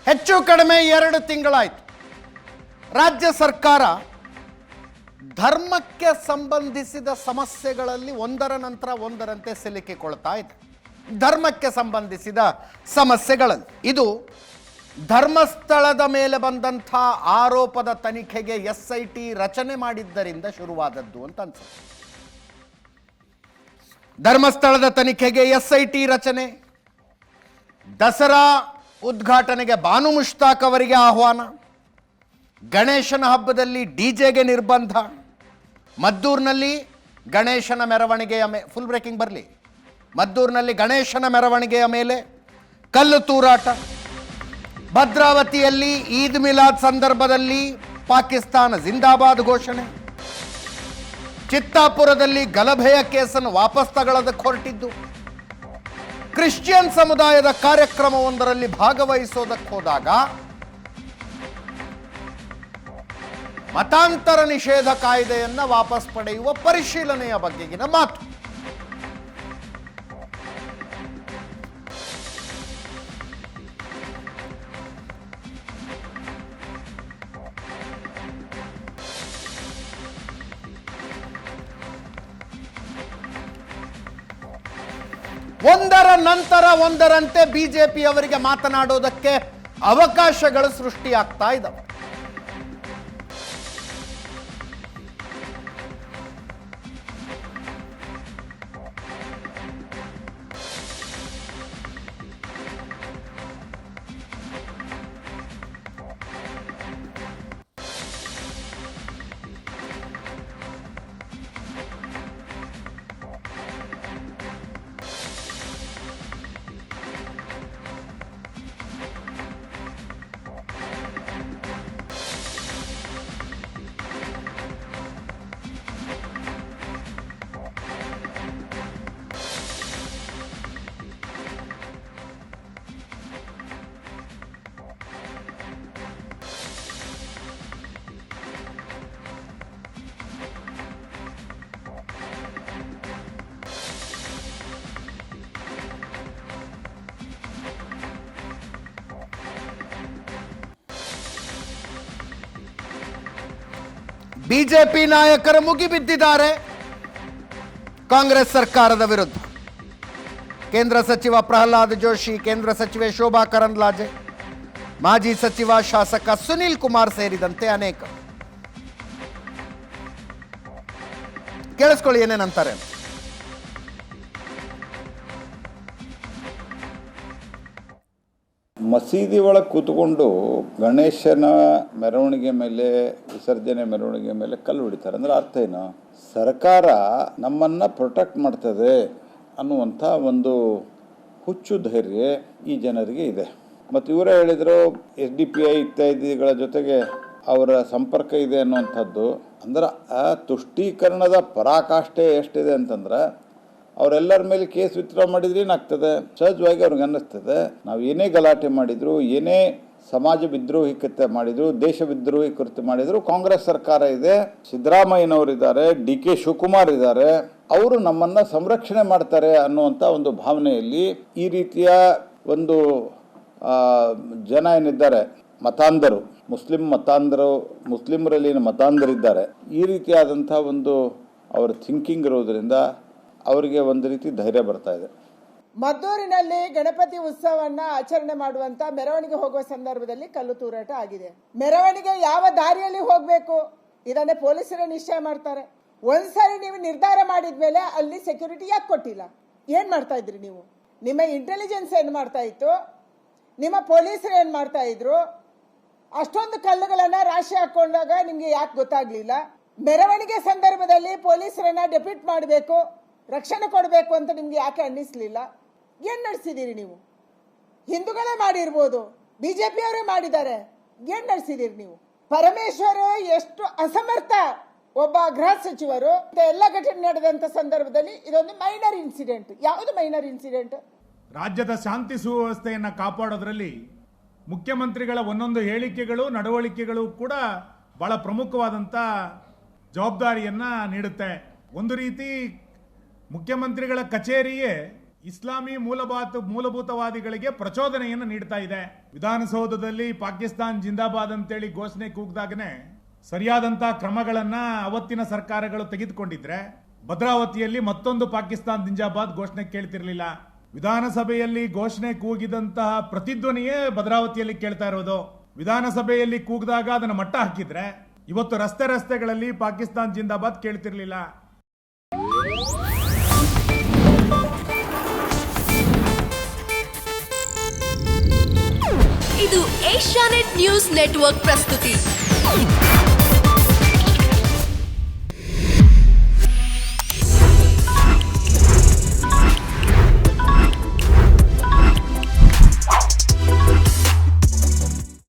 ಹೆಚ್ಚು ಕಡಿಮೆ 2 ತಿಂಗಳಾಯಿತು ರಾಜ್ಯ ಸರ್ಕಾರ ಧರ್ಮಕ್ಕೆ ಸಂಬಂಧಿಸಿದ ಸಮಸ್ಯೆಗಳಲ್ಲಿ ಒಂದರ ನಂತರ ಒಂದರಂತೆ ಸಿಲುಕಿಕೊಳ್ತಾ ಇದೆ. ಧರ್ಮಕ್ಕೆ ಸಂಬಂಧಿಸಿದ ಸಮಸ್ಯೆಗಳಲ್ಲಿ ಇದು ಧರ್ಮಸ್ಥಳದ ಮೇಲೆ ಬಂದಂಥ ಆರೋಪದ ತನಿಖೆಗೆ SIT ರಚನೆ ಮಾಡಿದ್ದರಿಂದ ಶುರುವಾದದ್ದು ಅಂತ ಅನ್ಸುತ್ತೆ. ಧರ್ಮಸ್ಥಳದ ತನಿಖೆಗೆ SIT ರಚನೆ, ದಸರಾ ಉದ್ಘಾಟನೆಗೆ ಬಾನು ಮುಷ್ತಾಕ್ ಅವರಿಗೆ ಆಹ್ವಾನ, ಗಣೇಶನ ಹಬ್ಬದಲ್ಲಿ DJಗೆ ನಿರ್ಬಂಧ, ಮದ್ದೂರಿನಲ್ಲಿ ಗಣೇಶನ ಮೆರವಣಿಗೆಯ ಫುಲ್ ಬ್ರೇಕಿಂಗ್ ಬರಲಿ, ಮದ್ದೂರಿನಲ್ಲಿ ಗಣೇಶನ ಮೆರವಣಿಗೆಯ ಮೇಲೆ ಕಲ್ಲು ತೂರಾಟ, ಭದ್ರಾವತಿಯಲ್ಲಿ ಈದ್ ಮಿಲಾದ್ ಸಂದರ್ಭದಲ್ಲಿ ಪಾಕಿಸ್ತಾನ ಜಿಂದಾಬಾದ್ ಘೋಷಣೆ, ಚಿತ್ತಾಪುರದಲ್ಲಿ ಗಲಭೆಯ ಕೇಸನ್ನು ವಾಪಸ್ ತಗೊಳ್ಳೋದಕ್ಕೆ ಹೊರಟಿದ್ದು, ಕ್ರಿಶ್ಚಿಯನ್ ಸಮುದಾಯದ ಕಾರ್ಯಕ್ರಮವೊಂದರಲ್ಲಿ ಭಾಗವಹಿಸೋದಕ್ಕೆ ಹೋದಾಗ ಮತಾಂತರ ನಿಷೇಧ ಕಾಯ್ದೆಯನ್ನು ವಾಪಸ್ ಪಡೆಯುವ ಪರಿಶೀಲನೆಯ ಬಗೆಗಿನ ಮಾತು. ಒಂದರ ನಂತರ ಒಂದರಂತೆ ಬಿಜೆಪಿ ಅವರಿಗೆ ಮಾತನಾಡೋದಕ್ಕೆ ಅವಕಾಶಗಳು ಸೃಷ್ಟಿಯಾಗ್ತಾ ಇದ್ದಾವೆ. ಬಿಜೆಪಿ ನಾಯಕರು ಮುಗಿಬಿದ್ದಿದ್ದಾರೆ ಕಾಂಗ್ರೆಸ್ ಸರ್ಕಾರದ ವಿರುದ್ಧ. ಕೇಂದ್ರ ಸಚಿವ ಪ್ರಹ್ಲಾದ್ ಜೋಶಿ, ಕೇಂದ್ರ ಸಚಿವೆ ಶೋಭಾ ಕರಂದ್ಲಾಜೆ, ಮಾಜಿ ಸಚಿವ ಶಾಸಕ ಸುನಿಲ್ ಕುಮಾರ್ ಸೇರಿದಂತೆ ಅನೇಕ. ಕೇಳಿಸ್ಕೊಳ್ಳಿ ಏನೇನಂತಾರೆ. ಮಸೀದಿ ಒಳಗೆ ಕೂತ್ಕೊಂಡು ಗಣೇಶನ ಮೆರವಣಿಗೆ ಮೇಲೆ, ವಿಸರ್ಜನೆ ಮೆರವಣಿಗೆ ಮೇಲೆ ಕಲ್ಲು ಹೊಡಿತಾರೆ. ಅಂದರೆ ಅರ್ಥ ಏನು? ಸರ್ಕಾರ ನಮ್ಮನ್ನು ಪ್ರೊಟೆಕ್ಟ್ ಮಾಡ್ತದೆ ಅನ್ನುವಂಥ ಒಂದು ಹುಚ್ಚು ಧೈರ್ಯ ಈ ಜನರಿಗೆ ಇದೆ. ಮತ್ತು ಇವರೇ ಹೇಳಿದರು SDPI ಇತ್ಯಾದಿಗಳ ಜೊತೆಗೆ ಅವರ ಸಂಪರ್ಕ ಇದೆ ಅನ್ನುವಂಥದ್ದು. ಅಂದ್ರೆ ಆ ತುಷ್ಟೀಕರಣದ ಪರಾಕಾಷ್ಠೆ ಎಷ್ಟಿದೆ ಅಂತಂದ್ರೆ ಅವರೆಲ್ಲರ ಮೇಲೆ ಕೇಸ್ ವಿತ್ಡ್ರಾ ಮಾಡಿದ್ರೆ ಏನಾಗ್ತದೆ? ಸಹಜವಾಗಿ ಅವ್ರಿಗೆ ಅನ್ನಿಸ್ತದೆ ನಾವು ಏನೇ ಗಲಾಟೆ ಮಾಡಿದ್ರು, ಏನೇ ಸಮಾಜ ವಿದ್ರೋಹಿ ಕೃತ್ಯ ಮಾಡಿದ್ರು, ದೇಶ ವಿದ್ರೋಹಿ ಕೃತ್ಯ ಮಾಡಿದ್ರು, ಕಾಂಗ್ರೆಸ್ ಸರ್ಕಾರ ಇದೆ, ಸಿದ್ದರಾಮಯ್ಯನವರಿದ್ದಾರೆ, DK ಶಿವಕುಮಾರ್ ಇದ್ದಾರೆ, ಅವರು ನಮ್ಮನ್ನು ಸಂರಕ್ಷಣೆ ಮಾಡ್ತಾರೆ ಅನ್ನುವಂಥ ಒಂದು ಭಾವನೆಯಲ್ಲಿ ಈ ರೀತಿಯ ಒಂದು ಜನ ಏನಿದ್ದಾರೆ ಮತಾಂಧರು, ಮುಸ್ಲಿಮರಲ್ಲಿ ಮತಾಂಧರಿದ್ದಾರೆ, ಈ ರೀತಿಯಾದಂಥ ಒಂದು ಅವರ ಥಿಂಕಿಂಗ್ ಇರೋದರಿಂದ ಅವರಿಗೆ ಒಂದು ರೀತಿ ಧೈರ್ಯ ಬರ್ತಾ ಇದೆ. ಮದ್ದೂರಿನಲ್ಲಿ ಗಣಪತಿ ಉತ್ಸವವನ್ನ ಆಚರಣೆ ಮಾಡುವಂತ ಮೆರವಣಿಗೆ ಹೋಗುವ ಸಂದರ್ಭದಲ್ಲಿ ಕಲ್ಲು ತೂರಾಟ ಆಗಿದೆ. ಮೆರವಣಿಗೆ ಯಾವ ದಾರಿಯಲ್ಲಿ ಹೋಗಬೇಕು ಇದನ್ನೇ ಪೊಲೀಸರೇ ನಿಶ್ಚಯ ಮಾಡ್ತಾರೆ. ಒಂದ್ಸರಿ ನೀವು ನಿರ್ಧಾರ ಮಾಡಿದ್ಮೇಲೆ ಅಲ್ಲಿ ಸೆಕ್ಯೂರಿಟಿ ಯಾಕೆ ಕೊಟ್ಟಿಲ್ಲ? ಏನ್ ಮಾಡ್ತಾ ಇದ್ರಿ ನೀವು? ನಿಮ್ಮ ಇಂಟೆಲಿಜೆನ್ಸ್ ಏನ್ ಮಾಡ್ತಾ ಇತ್ತು? ನಿಮ್ಮ ಪೊಲೀಸರು ಏನ್ ಮಾಡ್ತಾ ಇದ್ರು? ಅಷ್ಟೊಂದು ಕಲ್ಲುಗಳನ್ನ ರಾಶಿ ಹಾಕೊಂಡಾಗ ನಿಮ್ಗೆ ಯಾಕೆ ಗೊತ್ತಾಗ್ಲಿಲ್ಲ? ಮೆರವಣಿಗೆ ಸಂದರ್ಭದಲ್ಲಿ ಪೊಲೀಸರನ್ನ ಡೆಪ್ಯೂಟ್ ಮಾಡಬೇಕು, ರಕ್ಷಣೆ ಕೊಡಬೇಕು ಅಂತ ನಿಮ್ಗೆ ಯಾಕೆ ಅನ್ನಿಸ್ಲಿಲ್ಲ? ಏನ್ ನಡೆಸಿದೀರಿ ನೀವು? ಹಿಂದೂಗಳೇ ಮಾಡಿರ್ಬೋದು, ಬಿಜೆಪಿ ಅವರೇ ಮಾಡಿದ್ದಾರೆ, ಏನ್ ನಡೆಸಿದೀರಿ ನೀವು? ಪರಮೇಶ್ವರ್ ಎಷ್ಟು ಅಸಮರ್ಥ ಒಬ್ಬ ಗೃಹ ಸಚಿವರು. ಎಲ್ಲ ಘಟನೆ ನಡೆದಂತ ಸಂದರ್ಭದಲ್ಲಿ ಇದೊಂದು ಮೈನರ್ ಇನ್ಸಿಡೆಂಟ್. ಯಾವುದು ಮೈನರ್ ಇನ್ಸಿಡೆಂಟ್? ರಾಜ್ಯದ ಶಾಂತಿ ಸುವ್ಯವಸ್ಥೆಯನ್ನು ಕಾಪಾಡೋದ್ರಲ್ಲಿ ಮುಖ್ಯಮಂತ್ರಿಗಳ ಒಂದೊಂದು ಹೇಳಿಕೆಗಳು, ನಡವಳಿಕೆಗಳು ಕೂಡ ಬಹಳ ಪ್ರಮುಖವಾದಂಥ ಜವಾಬ್ದಾರಿಯನ್ನ ನೀಡುತ್ತೆ. ಒಂದು ರೀತಿ ಮುಖ್ಯಮಂತ್ರಿಗಳ ಕಚೇರಿಯೇ ಇಸ್ಲಾಮಿ ಮೂಲಭೂತವಾದಿಗಳಿಗೆ ಪ್ರಚೋದನೆಯನ್ನು ನೀಡ್ತಾ ಇದೆ. ವಿಧಾನಸೌಧದಲ್ಲಿ ಪಾಕಿಸ್ತಾನ್ ಜಿಂದಾಬಾದ್ ಅಂತೇಳಿ ಘೋಷಣೆ ಕೂಗಿದಾಗನೆ ಸರಿಯಾದಂತ ಕ್ರಮಗಳನ್ನ ಅವತ್ತಿನ ಸರ್ಕಾರಗಳು ತೆಗೆದುಕೊಂಡಿದ್ರೆ ಭದ್ರಾವತಿಯಲ್ಲಿ ಮತ್ತೊಂದು ಪಾಕಿಸ್ತಾನ್ ಜಿಂದಾಬಾದ್ ಘೋಷಣೆ ಕೇಳ್ತಿರ್ಲಿಲ್ಲ. ವಿಧಾನಸಭೆಯಲ್ಲಿ ಘೋಷಣೆ ಕೂಗಿದಂತಹ ಪ್ರತಿಧ್ವನಿಯೇ ಭದ್ರಾವತಿಯಲ್ಲಿ ಕೇಳ್ತಾ ಇರೋದು. ವಿಧಾನಸಭೆಯಲ್ಲಿ ಕೂಗಿದಾಗ ಅದನ್ನ ಮಟ್ಟ ಹಾಕಿದ್ರೆ ಇವತ್ತು ರಸ್ತೆಗಳಲ್ಲಿ ಪಾಕಿಸ್ತಾನ್ ಜಿಂದಾಬಾದ್ ಕೇಳ್ತಿರ್ಲಿಲ್ಲ. ಇದು ಏಷ್ಯಾನೆಟ್ ನ್ಯೂಸ್ ನೆಟ್ವರ್ಕ್ ಪ್ರಸ್ತುತಿ.